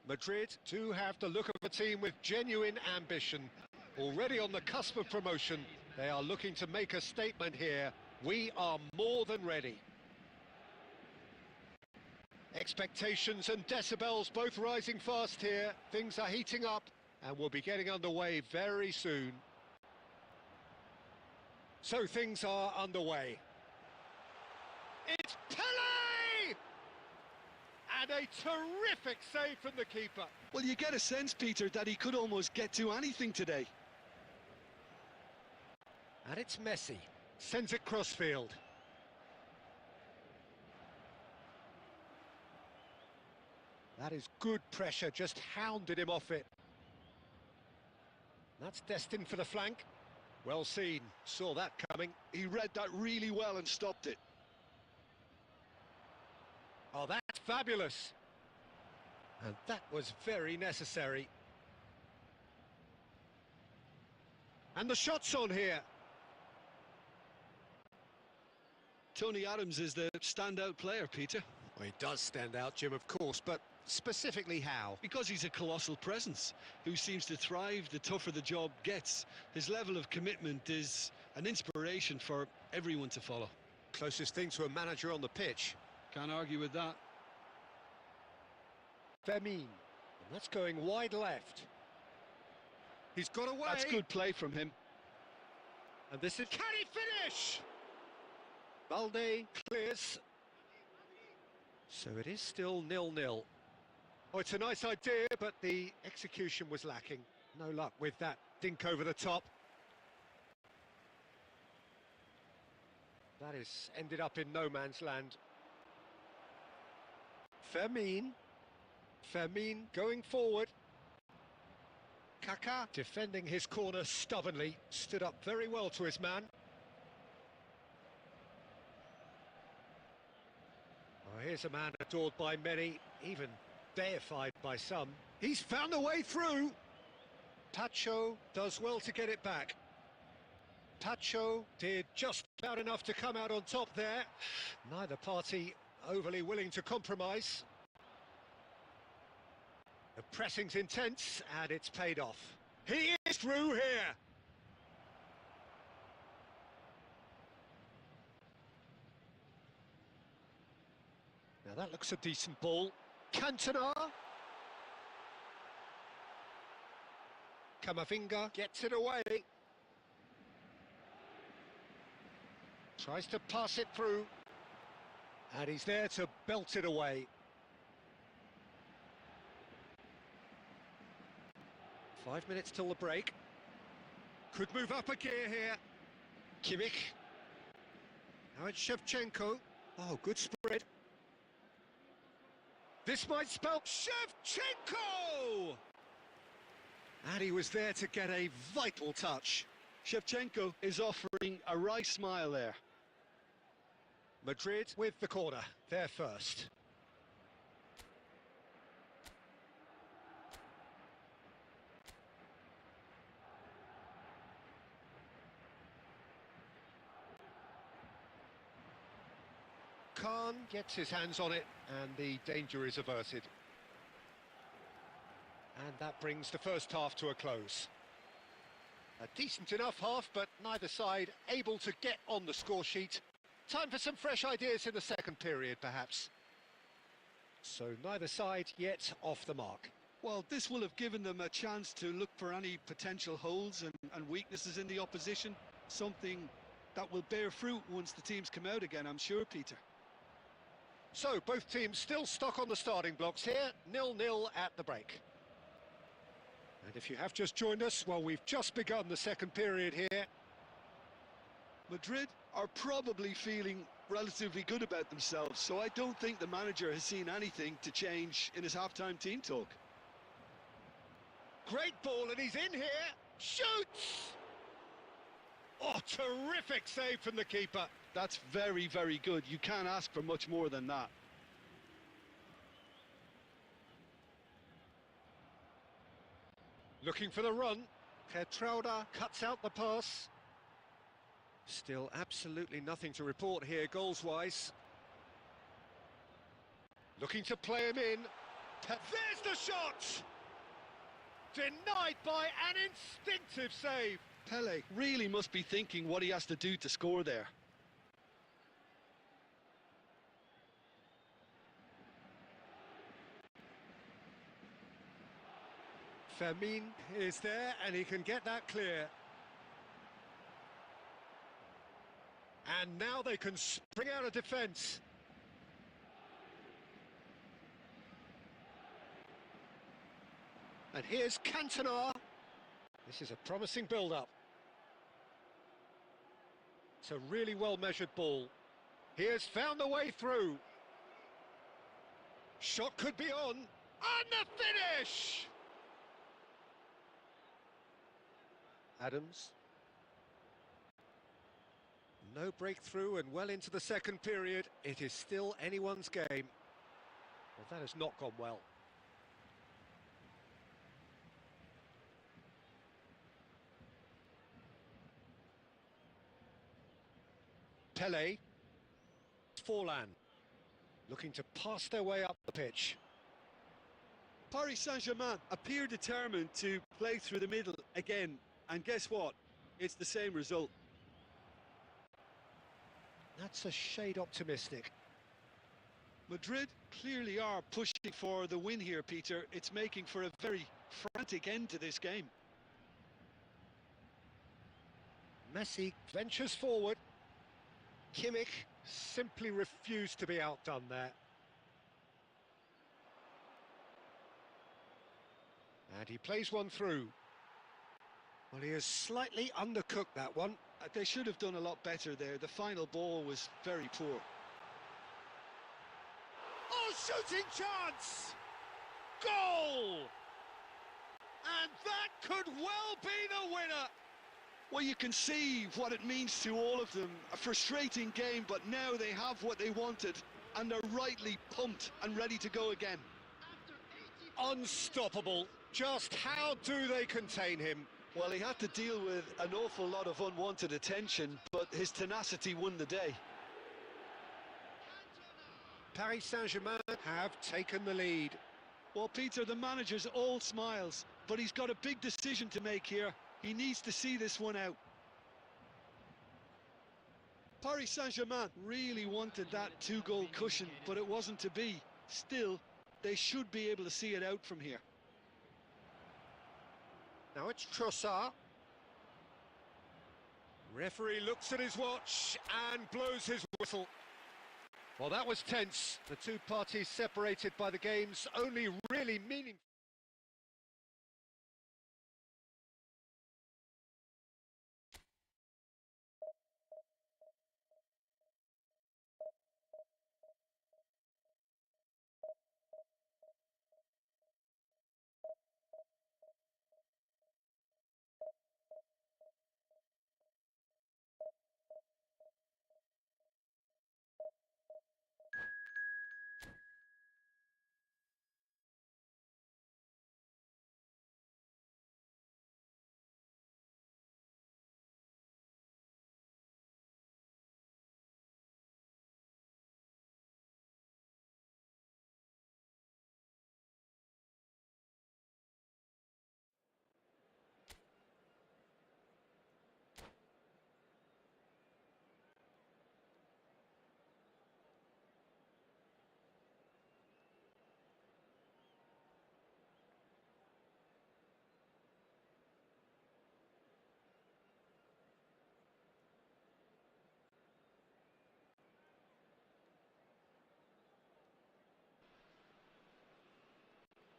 Madrid do have the look of a team with genuine ambition. Already on the cusp of promotion, they are looking to make a statement here. We are more than ready. Expectations and decibels both rising fast here. Things are heating up and we'll be getting underway very soon. So things are underway. It's Pele! And a terrific save from the keeper. Well, you get a sense, Peter, that he could almost get to anything today. And it's Messi. Sends it crossfield. That is good pressure, just hounded him off it. That's destined for the flank. Well seen, saw that coming. He read that really well and stopped it. Oh, that's fabulous. And that was very necessary. And the shot's on here. Tony Adams is the standout player, Peter. Well, he does stand out, Jim, of course, but specifically how? Because he's a colossal presence who seems to thrive the tougher the job gets. His level of commitment is an inspiration for everyone to follow. Closest thing to a manager on the pitch. Can't argue with that. Fermin. And that's going wide left. He's got away. That's good play from him. And this is... Can he finish? Balde clears. So it is still 0-0. Oh, it's a nice idea, but the execution was lacking. No luck with that dink over the top. That is ended up in no man's land. Fermin going forward. Kaká defending his corner stubbornly, stood up very well to his man. Oh, here's a man adored by many, even deified by some. He's found a way through. Pacho does well to get it back. Pacho did just about enough to come out on top there. Neither party overly willing to compromise. The pressing's intense and it's paid off. He is through here. Now that looks a decent ball. Cantona. Camavinga gets it away. Tries to pass it through. And he's there to belt it away. 5 minutes till the break. Could move up a gear here. Kimmich. Now it's Shevchenko. Oh, good spread. This might spell Shevchenko! And he was there to get a vital touch. Shevchenko is offering a wry smile there. Madrid with the corner, there first. Khan gets his hands on it and the danger is averted. And that brings the first half to a close. A decent enough half, but neither side able to get on the score sheet. Time for some fresh ideas in the second period, perhaps. So neither side yet off the mark. Well, this will have given them a chance to look for any potential holes and weaknesses in the opposition. Something that will bear fruit once the teams come out again, I'm sure, Peter. So, both teams still stuck on the starting blocks here, 0-0 at the break. And if you have just joined us, well, we've just begun the second period here. Madrid are probably feeling relatively good about themselves, so I don't think the manager has seen anything to change in his half-time team talk. Great ball, and he's in here. Shoots! Oh, terrific save from the keeper. That's very, very good. You can't ask for much more than that. Looking for the run. Petrauda cuts out the pass. Still absolutely nothing to report here, goals-wise. Looking to play him in. There's the shot! Denied by an instinctive save. Pele really must be thinking what he has to do to score there. Fermin is there and he can get that clear. And now they can spring out of defence. And here's Cantona. This is a promising build-up. It's a really well-measured ball. He has found the way through. Shot could be on. And the finish! Adams. No breakthrough and well into the second period. It is still anyone's game. Well, that has not gone well. Pele. Forlan. Looking to pass their way up the pitch. Paris Saint-Germain appear determined to play through the middle again. And guess what? It's the same result. That's a shade optimistic. Madrid clearly are pushing for the win here, Peter. It's making for a very frantic end to this game. Messi ventures forward. Kimmich simply refused to be outdone there. And he plays one through. Well, he has slightly undercooked that one. They should have done a lot better there. The final ball was very poor. Oh, shooting chance! Goal! And that could well be the winner. Well, you can see what it means to all of them. A frustrating game, but now they have what they wanted, and they're rightly pumped and ready to go again. Unstoppable. Just how do they contain him? Well, he had to deal with an awful lot of unwanted attention, but his tenacity won the day. Paris Saint-Germain have taken the lead. Well, Peter, the manager's all smiles, but he's got a big decision to make here. He needs to see this one out. Paris Saint-Germain really wanted that two-goal cushion, but it wasn't to be. Still, they should be able to see it out from here. Now it's Trossard. Referee looks at his watch and blows his whistle. Well, that was tense. The two parties separated by the game's only really meaningful.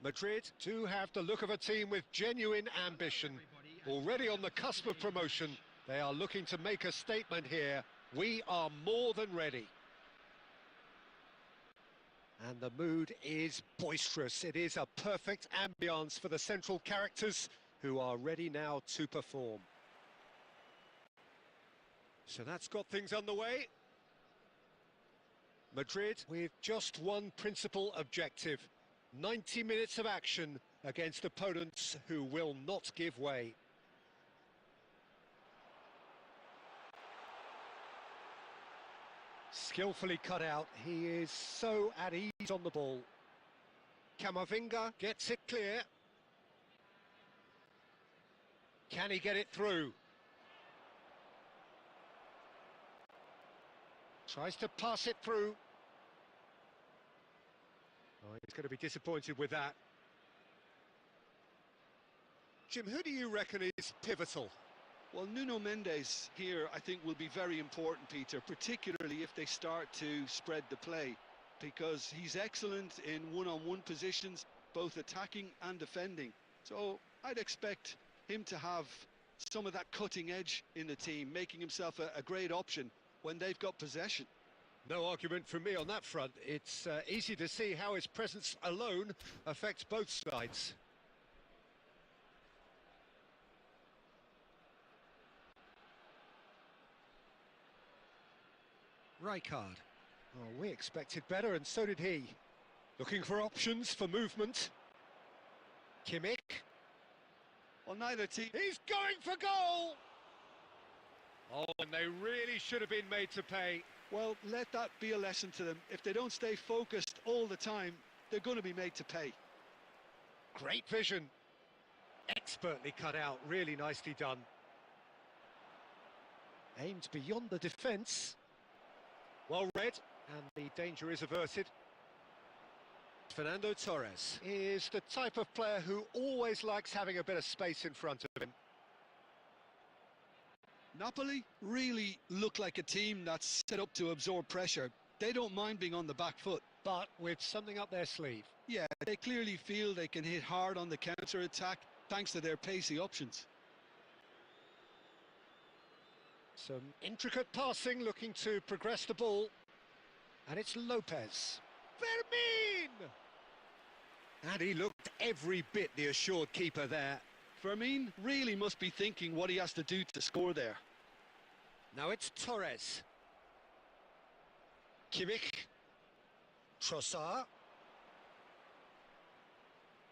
Madrid do have the look of a team with genuine ambition. Already on the cusp of promotion, they are looking to make a statement here. We are more than ready. And the mood is boisterous. It is a perfect ambience for the central characters who are ready now to perform. So that's got things underway. Madrid with just one principal objective. 90 minutes of action against opponents who will not give way. Skillfully cut out, he is so at ease on the ball. Camavinga gets it clear. Can he get it through? Tries to pass it through. Oh, he's going to be disappointed with that. Jim, who do you reckon is pivotal? Well, Nuno Mendes here, I think, will be very important, Peter, particularly if they start to spread the play, because he's excellent in one-on-one positions, both attacking and defending. So I'd expect him to have some of that cutting edge in the team, making himself a great option when they've got possession. No argument from me on that front. It's easy to see how his presence alone affects both sides. Rijkaard. Oh, we expected better, and so did he. Looking for options for movement. Kimmich. Well, neither team... He's going for goal! Oh, and they really should have been made to pay. Well, let that be a lesson to them. If they don't stay focused all the time, they're going to be made to pay. Great vision. Expertly cut out, really nicely done. Aimed beyond the defence. Well read, and the danger is averted. Fernando Torres is the type of player who always likes having a bit of space in front of him. Napoli really look like a team that's set up to absorb pressure. They don't mind being on the back foot. But with something up their sleeve. Yeah, they clearly feel they can hit hard on the counter-attack thanks to their pacey options. Some intricate passing, looking to progress the ball. And it's Lopez. Fermin! And he looked every bit the assured keeper there. Fermin really must be thinking what he has to do to score there. Now it's Torres. Kimmich. Trossard.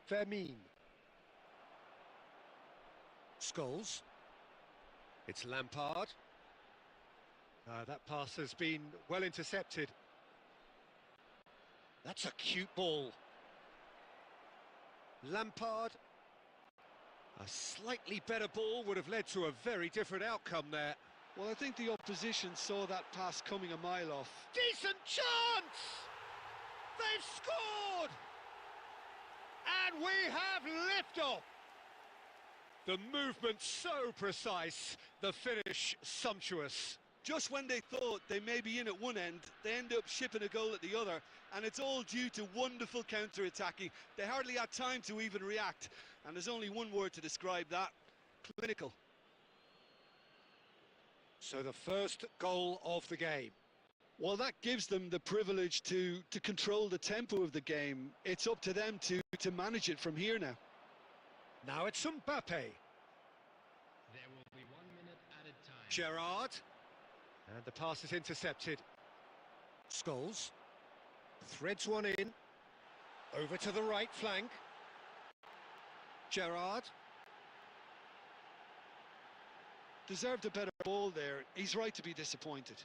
Fermin. Scholes. It's Lampard. That pass has been well intercepted. That's a cute ball. Lampard. A slightly better ball would have led to a very different outcome there. Well, I think the opposition saw that pass coming a mile off. Decent chance! They've scored! And we have liftoff! The movement so precise, the finish sumptuous. Just when they thought they may be in at one end, they end up shipping a goal at the other, and it's all due to wonderful counter-attacking. They hardly had time to even react, and there's only one word to describe that: clinical. So the first goal of the game. Well, that gives them the privilege to control the tempo of the game. It's up to them to manage it from here now. Now it's Mbappe. There will be 1 minute at a time. Gerrard. And the pass is intercepted. Scholes. Threads one in. Over to the right flank. Gerrard. Deserved a better ball there. He's right to be disappointed.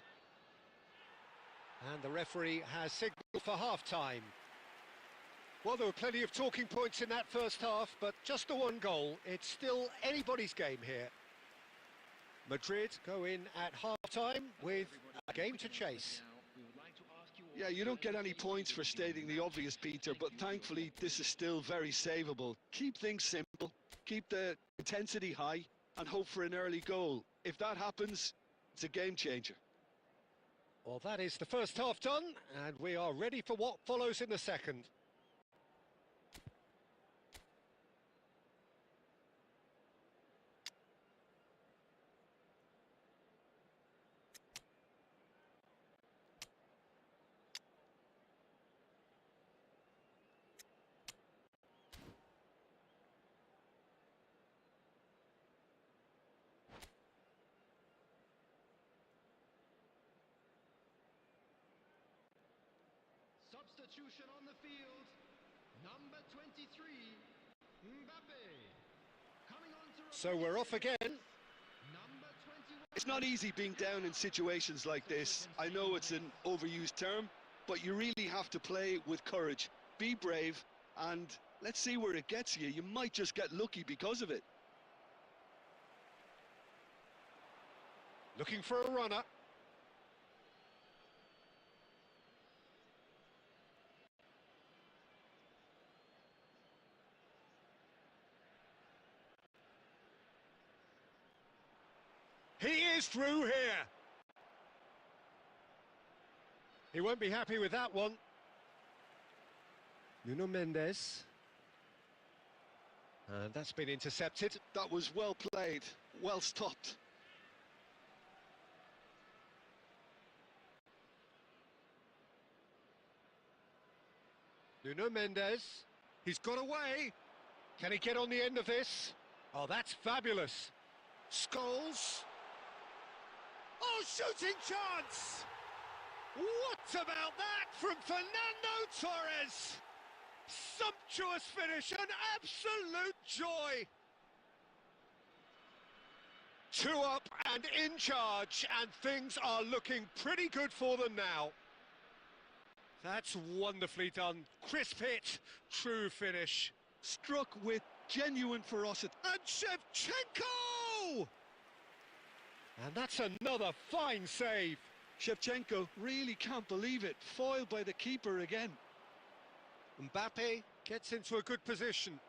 And the referee has signalled for half-time. Well, there were plenty of talking points in that first half, but just the one goal. It's still anybody's game here. Madrid go in at half-time with a game to chase. Yeah, you don't get any points for stating the obvious, Peter, but thankfully this is still very savable. Keep things simple, keep the intensity high, and hope for an early goal. If that happens, it's a game changer. Well, that is the first half done, and we are ready for what follows in the second. Substitution on the field. Number 23, Mbappe. Coming on to So we're off again. number 21. It's not easy being down in situations like this. I know it's an overused term, but you really have to play with courage. Be brave and let's see where it gets you. You might just get lucky because of it. Looking for a runner. He is through here. He won't be happy with that one. Nuno Mendes. And that's been intercepted. That was well played, well stopped. Nuno Mendes. He's got away. Can he get on the end of this? Oh, that's fabulous. Scholes. Oh, shooting chance! What about that from Fernando Torres? Sumptuous finish, an absolute joy. 2 up and in charge, and things are looking pretty good for them now. That's wonderfully done. Crisp hit, true finish. Struck with genuine ferocity. And Shevchenko! And that's another fine save. Shevchenko really can't believe it. Foiled by the keeper again. Mbappe gets into a good position.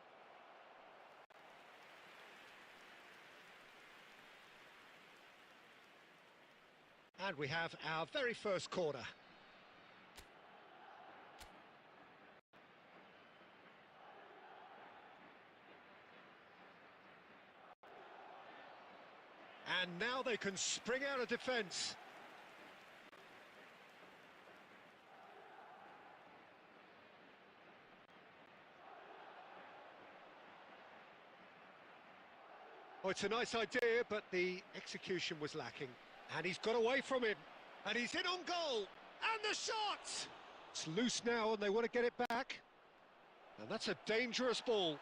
And we have our very first corner. And now they can spring out of defence. Oh, it's a nice idea, but the execution was lacking. And he's got away from him. And he's in on goal. And the shot! It's loose now and they want to get it back. And that's a dangerous ball.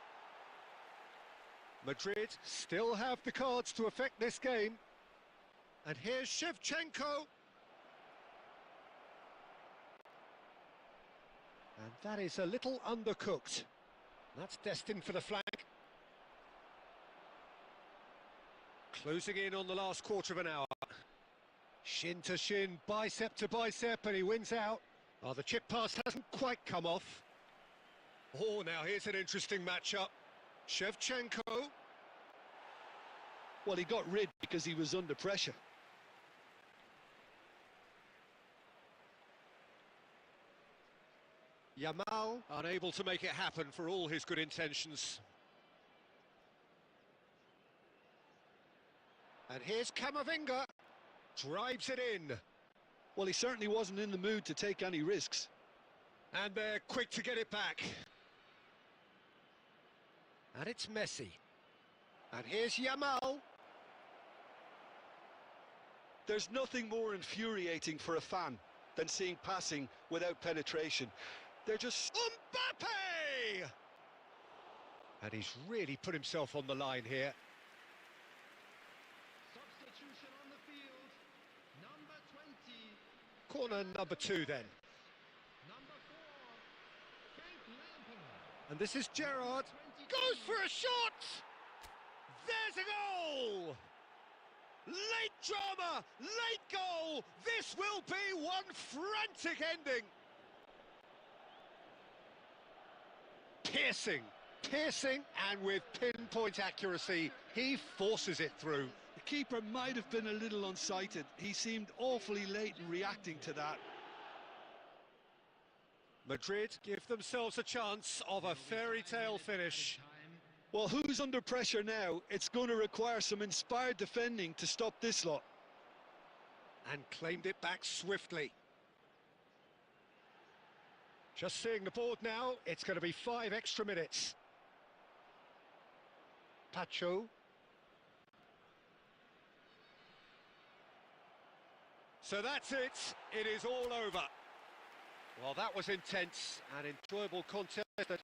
Madrid still have the cards to affect this game. And here's Shevchenko. And that is a little undercooked. That's destined for the flank. Closing in on the last quarter of an hour. Shin to shin, bicep to bicep, and he wins out. Oh, the chip pass hasn't quite come off. Oh, now here's an interesting matchup. Shevchenko. Well, he got rid because he was under pressure. Yamal unable to make it happen for all his good intentions. And here's Camavinga. Drives it in. Well, he certainly wasn't in the mood to take any risks. And they're quick to get it back. And it's Messi. And here's Yamal. There's nothing more infuriating for a fan than seeing passing without penetration. They're just... Mbappe! And he's really put himself on the line here. Substitution on the field. Number 20. Corner number 2 then. Number 4. Frank Lampard. And this is Gerrard. Goes for a shot! There's a goal! Late drama, late goal. This will be one frantic ending. Piercing, and with pinpoint accuracy, he forces it through. The keeper might have been a little unsighted. He seemed awfully late in reacting to that. Madrid give themselves a chance of a fairy tale finish. Well, who's under pressure now? It's going to require some inspired defending to stop this lot. And claimed it back swiftly. Just seeing the board now, it's going to be 5 extra minutes. Pacho. So that's it. It is all over. Well, that was intense and enjoyable contest.